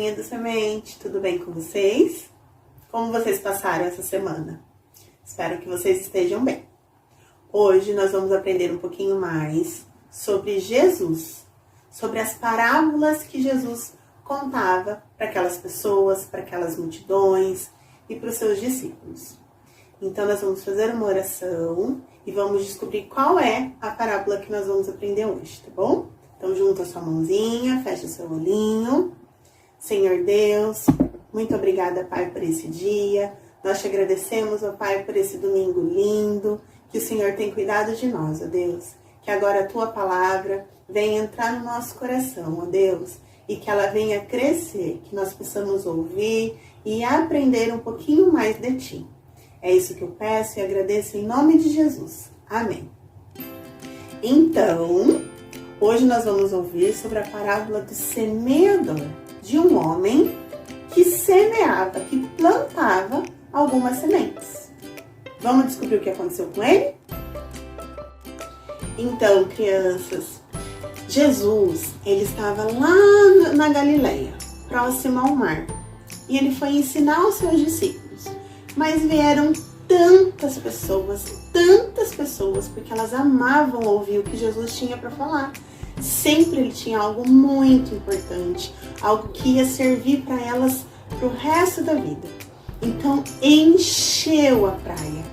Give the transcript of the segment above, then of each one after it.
galerinha do Semente, tudo bem com vocês? Como vocês passaram essa semana? Espero que vocês estejam bem. Hoje nós vamos aprender um pouquinho mais sobre Jesus, sobre as parábolas que Jesus contava para aquelas pessoas, para aquelas multidões e para os seus discípulos. Então nós vamos fazer uma oração e vamos descobrir qual é a parábola que nós vamos aprender hoje, tá bom? Então junta a sua mãozinha, fecha o seu olhinho. Senhor Deus, muito obrigada, Pai, por esse dia. Nós te agradecemos, ó Pai, por esse domingo lindo, que o Senhor tem cuidado de nós, ó Deus. Que agora a Tua palavra venha entrar no nosso coração, ó Deus, e que ela venha crescer, que nós possamos ouvir e aprender um pouquinho mais de Ti. É isso que eu peço e agradeço em nome de Jesus. Amém. Então, hoje nós vamos ouvir sobre a parábola do semeador, de um homem que semeava, que plantava algumas sementes. Vamos descobrir o que aconteceu com ele? Então, crianças, Jesus, ele estava lá na Galileia, próximo ao mar, e ele foi ensinar os seus discípulos. Mas vieram tantas pessoas, porque elas amavam ouvir o que Jesus tinha para falar. Sempre ele tinha algo muito importante, algo que ia servir para elas pro resto da vida. Então encheu a praia,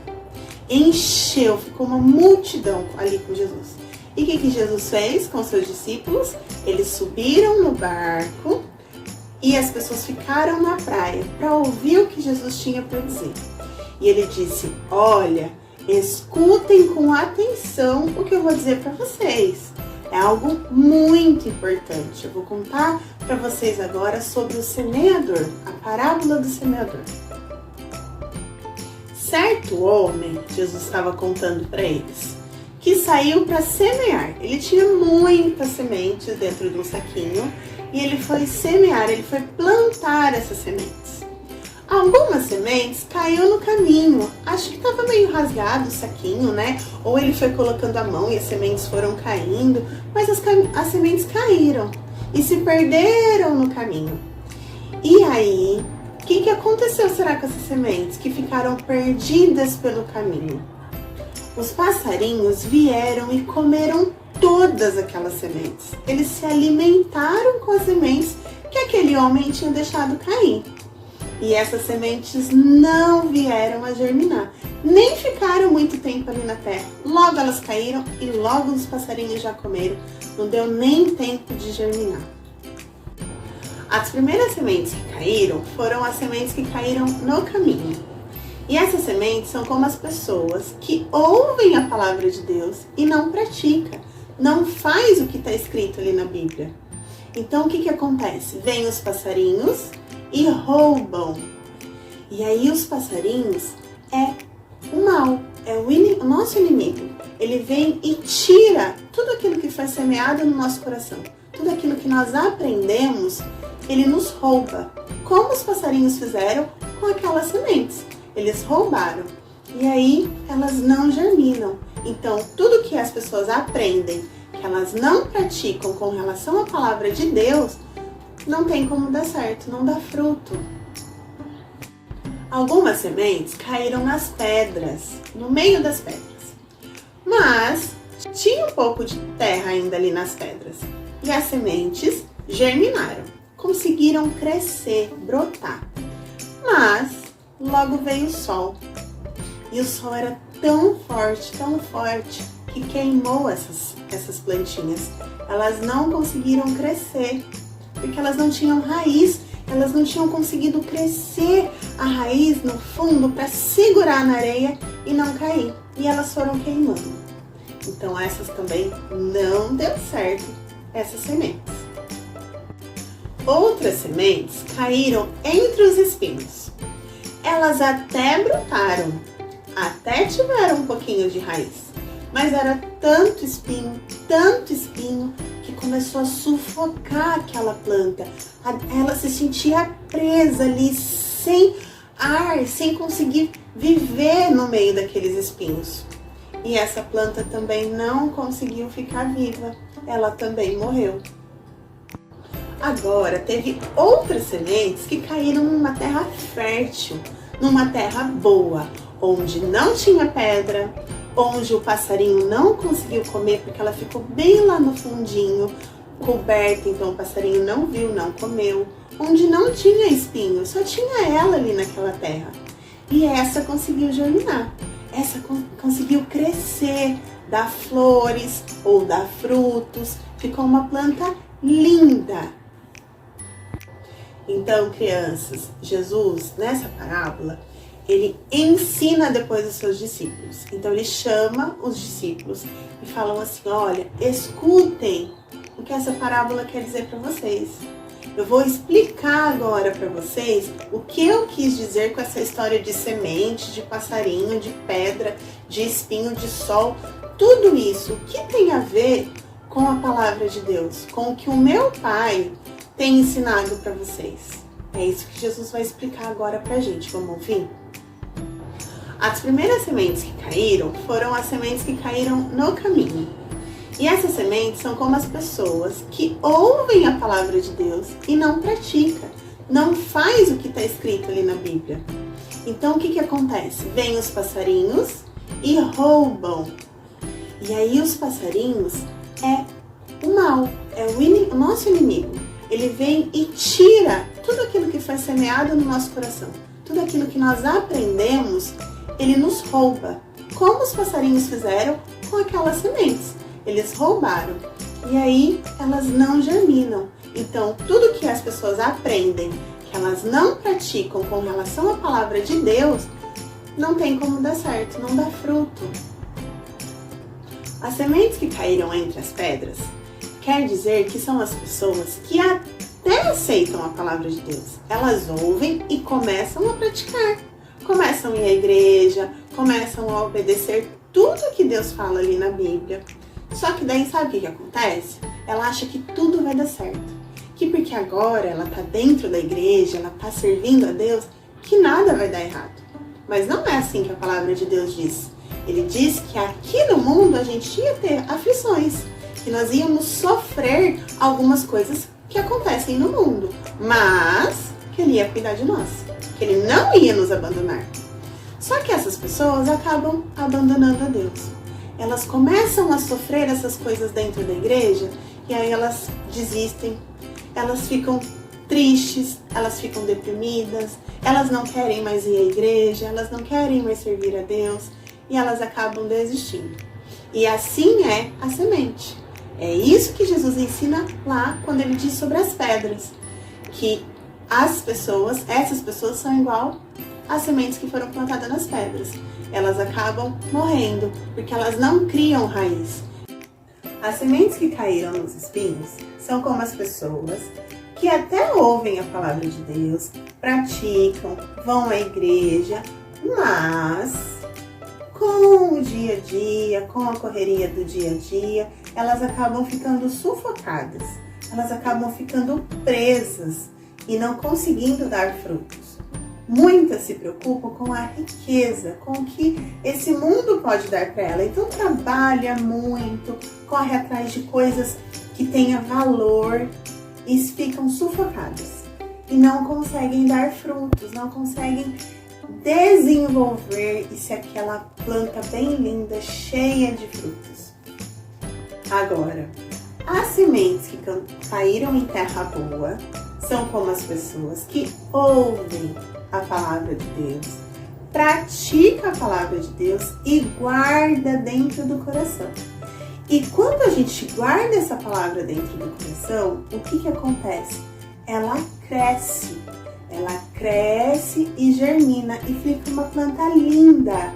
ficou uma multidão ali com Jesus. E o que Jesus fez com seus discípulos? Eles subiram no barco e as pessoas ficaram na praia para ouvir o que Jesus tinha para dizer. E ele disse: olha, escutem com atenção o que eu vou dizer para vocês. É algo muito importante. Eu vou contar para vocês agora sobre o semeador, a parábola do semeador. Certo homem, Jesus estava contando para eles, que saiu para semear. Ele tinha muitas sementes dentro de um saquinho e ele foi semear, ele foi plantar essas sementes. Algumas sementes caiu no caminho, acho que estava meio rasgado o saquinho, né? Ou ele foi colocando a mão e as sementes foram caindo, mas as sementes caíram e se perderam no caminho. E aí, o que aconteceu, será, com essas sementes que ficaram perdidas pelo caminho? Os passarinhos vieram e comeram todas aquelas sementes. Eles se alimentaram com as sementes que aquele homem tinha deixado cair. E essas sementes não vieram a germinar, nem ficaram muito tempo ali na terra. Logo elas caíram e logo os passarinhos já comeram. Não deu nem tempo de germinar. As primeiras sementes que caíram foram as sementes que caíram no caminho. E essas sementes são como as pessoas que ouvem a palavra de Deus e não praticam, não faz o que está escrito ali na Bíblia. Então o que acontece? Vêm os passarinhos e roubam. E aí os passarinhos é o mal, é o nosso inimigo. Ele vem e tira tudo aquilo que foi semeado no nosso coração. Tudo aquilo que nós aprendemos, ele nos rouba. Como os passarinhos fizeram com aquelas sementes. Eles roubaram. E aí elas não germinam. Então tudo que as pessoas aprendem, que elas não praticam com relação à palavra de Deus, não tem como dar certo, não dá fruto. Algumas sementes caíram nas pedras, no meio das pedras. Mas tinha um pouco de terra ainda ali nas pedras. E as sementes germinaram, conseguiram crescer, brotar. Mas logo veio o sol. E o sol era tão forte, que queimou essas plantinhas. Elas não conseguiram crescer. Porque elas não tinham raiz, elas não tinham conseguido crescer a raiz no fundo para segurar na areia e não cair. E elas foram queimando. Então essas também não deu certo, essas sementes. Outras sementes caíram entre os espinhos. Elas até brotaram, até tiveram um pouquinho de raiz. Mas era tanto espinho, que começou a sufocar aquela planta. Ela se sentia presa ali, sem ar, sem conseguir viver no meio daqueles espinhos. E essa planta também não conseguiu ficar viva. Ela também morreu. Agora, teve outras sementes que caíram numa terra fértil, numa terra boa, onde não tinha pedra, onde o passarinho não conseguiu comer porque ela ficou bem lá no fundinho, coberta, então o passarinho não viu, não comeu, onde não tinha espinho, só tinha ela ali naquela terra. E essa conseguiu germinar, essa conseguiu crescer, dar flores ou dar frutos, ficou uma planta linda. Então, crianças, Jesus, nessa parábola, ele ensina depois os seus discípulos. Então, ele chama os discípulos e fala assim, olha, escutem o que essa parábola quer dizer para vocês. Eu vou explicar agora para vocês o que eu quis dizer com essa história de semente, de passarinho, de pedra, de espinho, de sol. Tudo isso, o que tem a ver com a palavra de Deus, com o que o meu Pai tem ensinado para vocês. É isso que Jesus vai explicar agora pra gente. Vamos ouvir? As primeiras sementes que caíram foram as sementes que caíram no caminho. E essas sementes são como as pessoas que ouvem a palavra de Deus e não praticam, não faz o que está escrito ali na Bíblia. Então o que acontece? Vêm os passarinhos e roubam. E aí os passarinhos é o mal, é o nosso inimigo. Ele vem e tira tudo aquilo que foi semeado no nosso coração. Tudo aquilo que nós aprendemos, ele nos rouba. Como os passarinhos fizeram com aquelas sementes. Eles roubaram. E aí, elas não germinam. Então, tudo que as pessoas aprendem, que elas não praticam com relação à palavra de Deus, não tem como dar certo, não dá fruto. As sementes que caíram entre as pedras, quer dizer que são as pessoas que até aceitam a palavra de Deus. Elas ouvem e começam a praticar. Começam a ir à igreja, começam a obedecer tudo que Deus fala ali na Bíblia. Só que daí sabe o que acontece? Ela acha que tudo vai dar certo. Que porque agora ela está dentro da igreja, ela está servindo a Deus, que nada vai dar errado. Mas não é assim que a palavra de Deus diz. Ele diz que aqui no mundo a gente ia ter aflições, que nós íamos sofrer algumas coisas que acontecem no mundo, mas que Ele ia cuidar de nós, que Ele não ia nos abandonar. Só que essas pessoas acabam abandonando a Deus. Elas começam a sofrer essas coisas dentro da igreja e aí elas desistem, elas ficam tristes, elas ficam deprimidas, elas não querem mais ir à igreja, elas não querem mais servir a Deus e elas acabam desistindo. E assim é a semente. É isso que Jesus ensina lá quando ele diz sobre as pedras, que essas pessoas são igual às sementes que foram plantadas nas pedras. Elas acabam morrendo porque elas não criam raiz. As sementes que caíram nos espinhos são como as pessoas que até ouvem a palavra de Deus, praticam, vão à igreja, mas com o dia a dia, com a correria do dia a dia, elas acabam ficando sufocadas, elas acabam ficando presas e não conseguindo dar frutos. Muitas se preocupam com a riqueza, com o que esse mundo pode dar para ela. Então trabalha muito, corre atrás de coisas que tenham valor e ficam sufocadas. E não conseguem dar frutos, não conseguem desenvolver e ser aquela planta bem linda, cheia de frutos. Agora, as sementes que caíram em terra boa são como as pessoas que ouvem a palavra de Deus, pratica a palavra de Deus e guarda dentro do coração. E quando a gente guarda essa palavra dentro do coração, o que acontece? Ela cresce e germina e fica uma planta linda,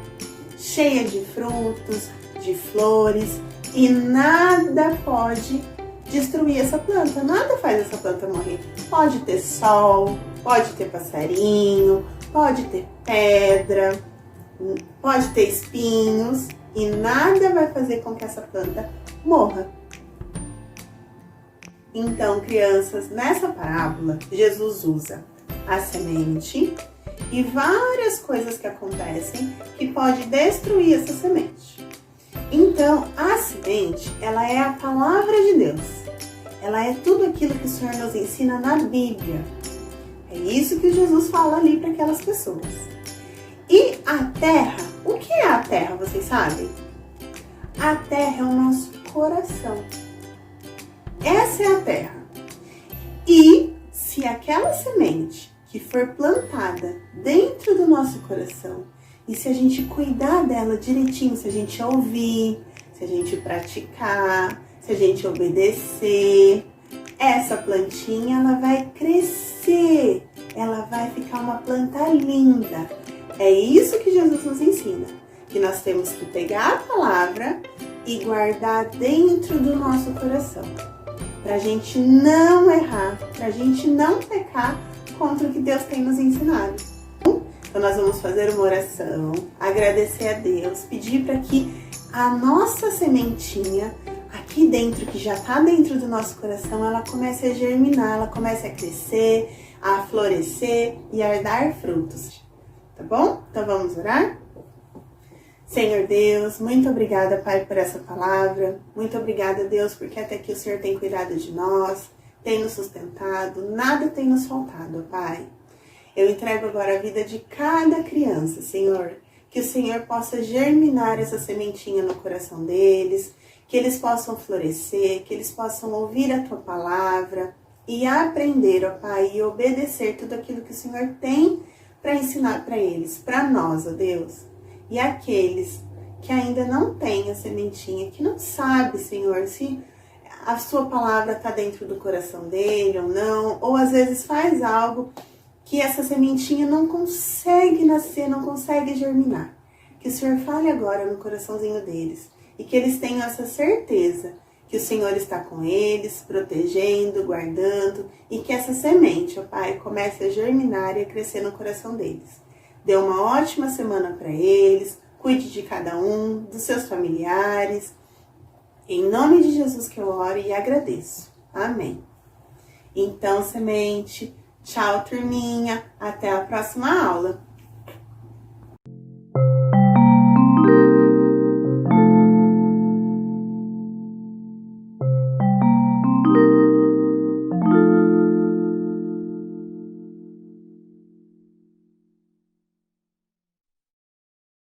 cheia de frutos, de flores, e nada pode destruir essa planta, nada faz essa planta morrer. Pode ter sol, pode ter passarinho, pode ter pedra, pode ter espinhos e nada vai fazer com que essa planta morra. Então, crianças, nessa parábola, Jesus usa a semente e várias coisas que acontecem que pode destruir essa semente. Então, a semente, ela é a palavra de Deus. ela é tudo aquilo que o Senhor nos ensina na Bíblia. É isso que Jesus fala ali para aquelas pessoas. E a terra, o que é a terra, vocês sabem? A terra é o nosso coração. Essa é a terra. E se aquela semente que for plantada dentro do nosso coração, e se a gente cuidar dela direitinho, se a gente ouvir, se a gente praticar, se a gente obedecer, essa plantinha ela vai crescer, ela vai ficar uma planta linda. É isso que Jesus nos ensina, que nós temos que pegar a palavra e guardar dentro do nosso coração, para a gente não errar, para a gente não pecar contra o que Deus tem nos ensinado. Então nós vamos fazer uma oração, agradecer a Deus, pedir para que a nossa sementinha aqui dentro, que já está dentro do nosso coração, ela comece a germinar, ela comece a crescer, a florescer e a dar frutos. Tá bom? Então vamos orar? Senhor Deus, muito obrigada, Pai, por essa palavra. Muito obrigada, Deus, porque até aqui o Senhor tem cuidado de nós, tem nos sustentado, nada tem nos faltado, Pai. Eu entrego agora a vida de cada criança, Senhor, que o Senhor possa germinar essa sementinha no coração deles, que eles possam florescer, que eles possam ouvir a Tua palavra e aprender, ó Pai, e obedecer tudo aquilo que o Senhor tem para ensinar para eles, para nós, ó Deus. E aqueles que ainda não têm a sementinha, que não sabe, Senhor, se a Sua palavra está dentro do coração dele ou não, ou às vezes faz algo que essa sementinha não consegue nascer, não consegue germinar. Que o Senhor fale agora no coraçãozinho deles e que eles tenham essa certeza que o Senhor está com eles, protegendo, guardando, e que essa semente, ó Pai, comece a germinar e a crescer no coração deles. Dê uma ótima semana para eles, cuide de cada um, dos seus familiares. Em nome de Jesus que eu oro e agradeço. Amém. Então, semente, tchau, turminha. Até a próxima aula.